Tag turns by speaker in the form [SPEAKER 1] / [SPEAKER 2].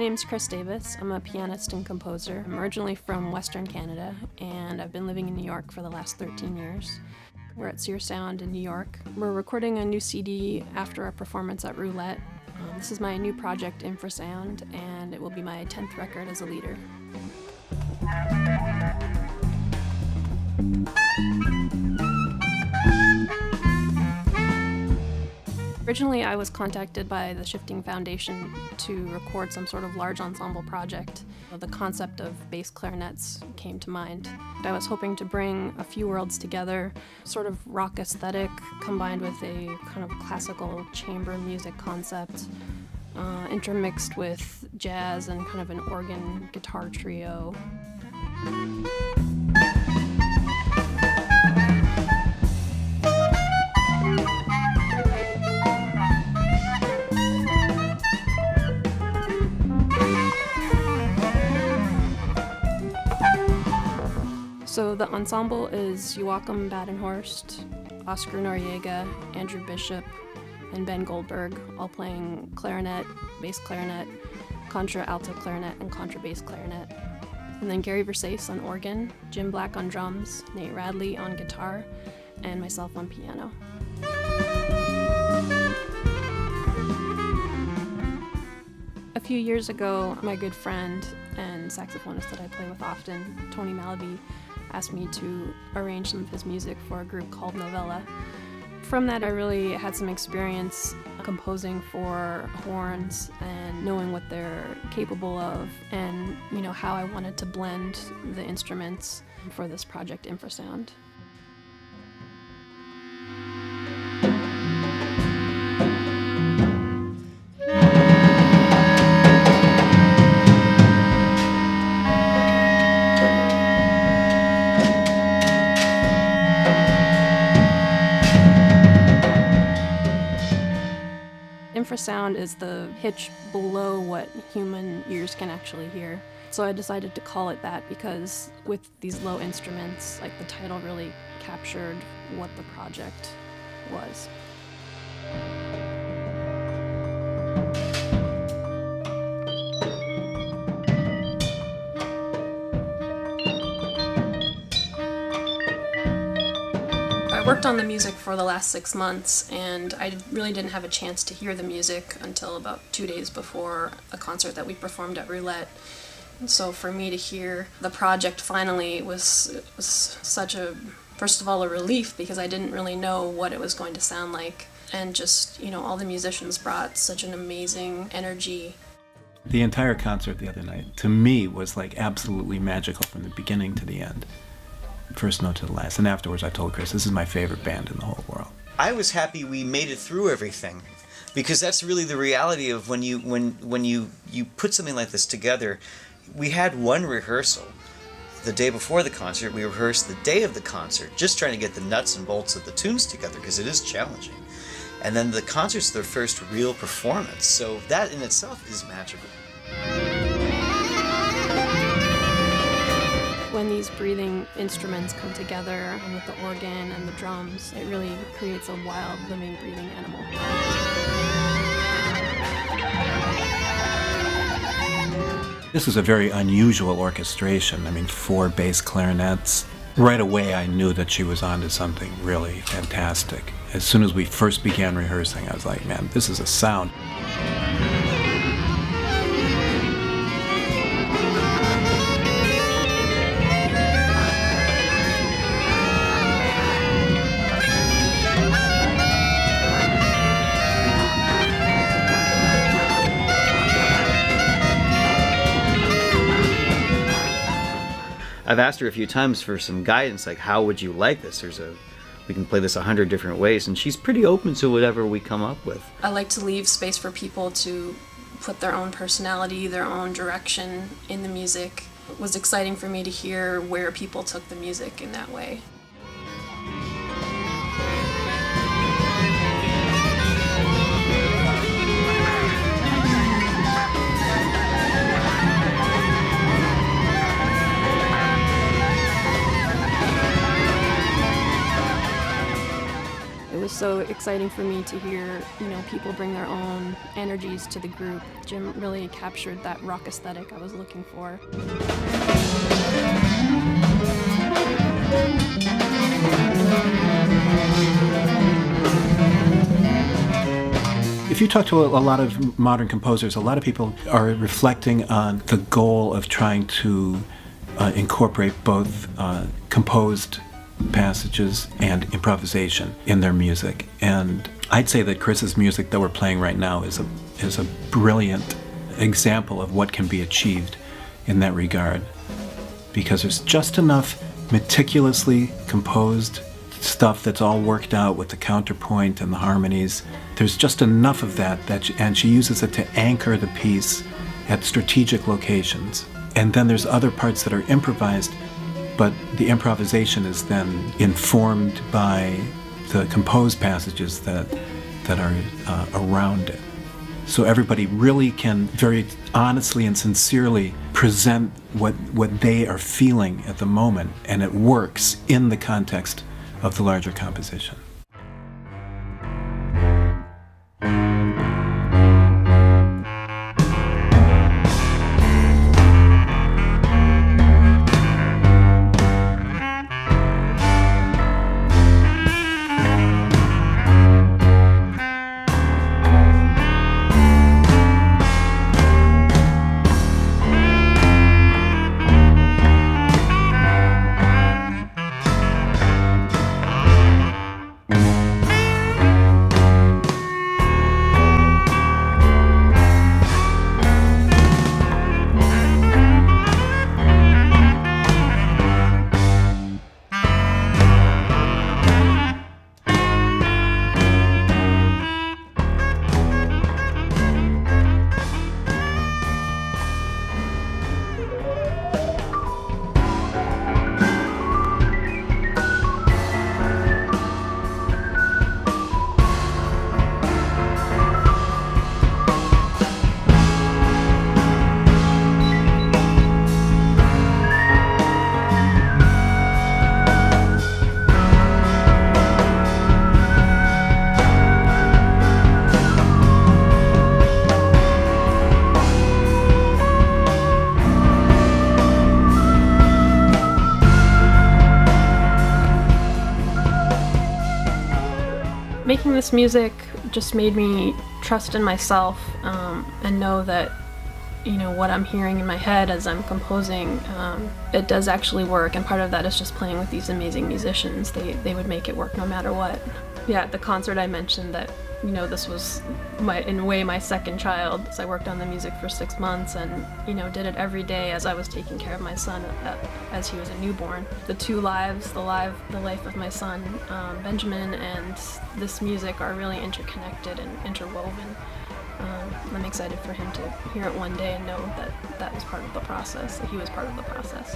[SPEAKER 1] name's Kris Davis. I'm a pianist and composer. I'm originally from Western Canada, and I've been living in New York for the last 13 years. We're at Infrasound in New York. We're recording a new CD after our performance at Roulette. This is my new project, Infrasound, and it will be my 10th record as a leader. Originally, I was contacted by the Shifting Foundation to record some sort of large ensemble project. The concept of bass clarinets came to mind. I was hoping to bring a few worlds together, sort of rock aesthetic combined with a kind of classical chamber music concept, intermixed with jazz and kind of an organ guitar trio. So the ensemble is Joachim Badenhorst, Oscar Noriega, Andrew Bishop, and Ben Goldberg, all playing clarinet, bass clarinet, contra alto clarinet, and contrabass clarinet. And then Gary Versace on organ, Jim Black on drums, Nate Radley on guitar, and myself on piano. A few years ago, my good friend and saxophonist that I play with often, Tony Malaby, asked me to arrange some of his music for a group called Novella. From that, I really had some experience composing for horns and knowing what they're capable of, and how I wanted to blend the instruments for this project, Infrasound. Infrasound is the pitch below what human ears can actually hear. So I decided to call it that because with these low instruments, the title really captured what the project was. I worked on the music for the last 6 months, and I really didn't have a chance to hear the music until about 2 days before a concert that we performed at Roulette. And so for me to hear the project finally was such a, first of all, a relief, because I didn't really know what it was going to sound like. And just, all the musicians brought such an amazing energy.
[SPEAKER 2] The entire concert the other night, to me, was absolutely magical from the beginning to the end. First note to the last. And afterwards I told Kris, this is my favorite band in the whole world.
[SPEAKER 3] I was happy we made it through everything, because that's really the reality of when you put something like this together. We had one rehearsal the day before the concert. We rehearsed the day of the concert, just trying to get the nuts and bolts of the tunes together, because it is challenging. And then the concert's their first real performance, so that in itself is magical.
[SPEAKER 1] When these breathing instruments come together, and with the organ and the drums, it really creates a wild, living, breathing animal.
[SPEAKER 2] This was a very unusual orchestration. 4 bass clarinets. Right away I knew that she was onto something really fantastic. As soon as we first began rehearsing, I was like, man, this is a sound.
[SPEAKER 3] I've asked her a few times for some guidance, how would you like this? We can play this 100 different ways, and she's pretty open to whatever we come up with.
[SPEAKER 1] I like to leave space for people to put their own personality, their own direction in the music. It was exciting for me to hear where people took the music in that way. so exciting for me to hear, people bring their own energies to the group. Jim really captured that rock aesthetic I was looking for.
[SPEAKER 2] If you talk to a lot of modern composers, a lot of people are reflecting on the goal of trying to incorporate both composed passages and improvisation in their music. And I'd say that Kris's music that we're playing right now is a brilliant example of what can be achieved in that regard, because there's just enough meticulously composed stuff that's all worked out with the counterpoint and the harmonies. There's just enough of that, and she uses it to anchor the piece at strategic locations. And then there's other parts that are improvised, but the improvisation is then informed by the composed passages that are around it. So everybody really can very honestly and sincerely present what they are feeling at the moment, and it works in the context of the larger composition.
[SPEAKER 1] Making this music just made me trust in myself and know that, what I'm hearing in my head as I'm composing, it does actually work. And part of that is just playing with these amazing musicians. They would make it work no matter what. Yeah, at the concert I mentioned that, this was in a way my second child. So I worked on the music for 6 months and, did it every day as I was taking care of my son as he was a newborn. The two lives, the life of my son, Benjamin, and this music are really interconnected and interwoven. I'm excited for him to hear it one day and know that was part of the process, that he was part of the process.